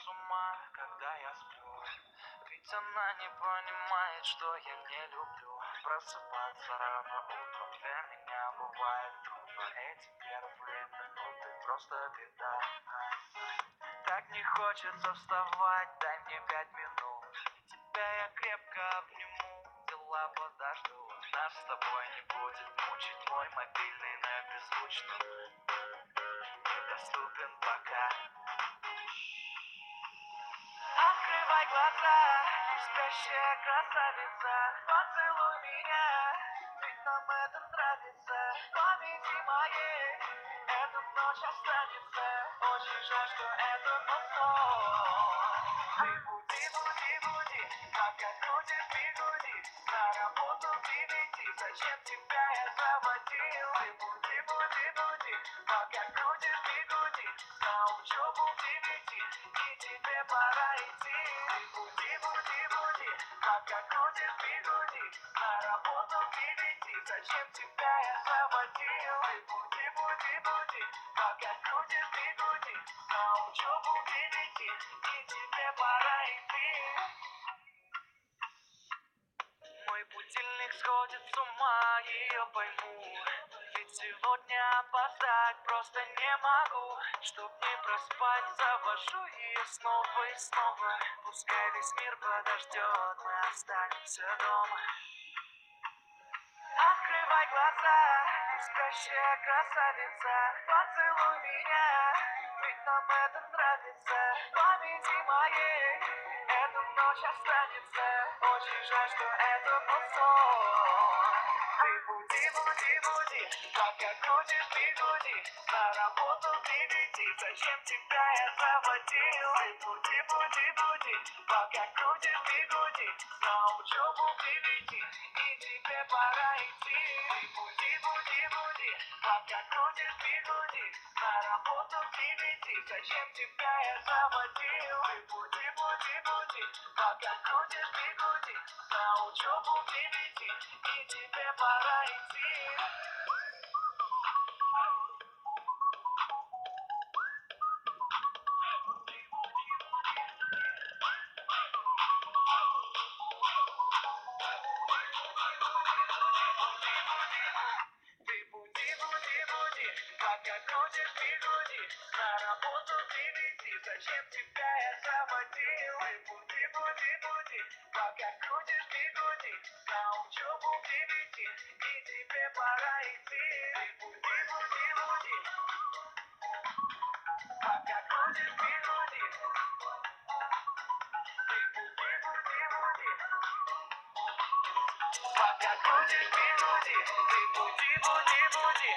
с ума, когда я сплю. Ведь она не понимает, что я не люблю просыпаться рано утром. Для меня бывает трудно. Эти первые минуты просто беда. Так не хочется вставать, дай мне 5 минут. Тебя я крепко обниму, дела подождут. Нас с тобой не будет мучить мой мобильный на беззвучном. Недоступен пока. Открывай глаза, спящая красавица, поцелуй меня, ведь нам это нравится. Памяти моей эта ночь останется. Очень жаль, что это был сон. Ты буди, буди, буди, пока крутишь бигуди. На работу к 9, зачем тебя я заводил? Ты буди, буди, буди, пока крутишь бигуди. На учебу к 9, и тебе пора идти. Ты буди, буди, буди, пока крутишь бигуди. На работу к 9, зачем тебя я заводил? Ты буди, буди, буди, пока крутишь бигуди. На учебу к 9, и тебе пора идти. Мой будильник сходит с ума, ее пойму. Ведь сегодня опоздать просто не могу. Чтоб не проспать, завожу ее снова и снова. Пускай весь мир подождет, мы останемся дома. Открывай глаза, спящая красавица, поцелуй меня, ведь нам это нравится. Памяти моей эта ночь останется. Очень жаль, что это был сон. Ты буди, буди, буди, пока крутишь бигуди. На работу к 9, зачем тебя я заводил? Ты буди, буди, буди, пока крутишь бигуди. На учебу к 9, и тебе пора идти. Ты буди, буди, буди, пока крутишь бигуди. На работу к 9, зачем тебя я заводил? Ты буди, буди, буди, пока крутишь бигуди. На учебу к 9, и тебе пора идти. Ты буди, буди, буди, пока крутишь бигуди. На работу к 9, зачем тебя я заводил? Ты буди, буди, буди, пока крутишь бигуди. На учебу к 9, и тебе пора идти. Ты буди, буди, буди, пока крутишь бигуди. Ты буди, буди, буди, пока крутишь бигуди. Ты буди, буди, буди.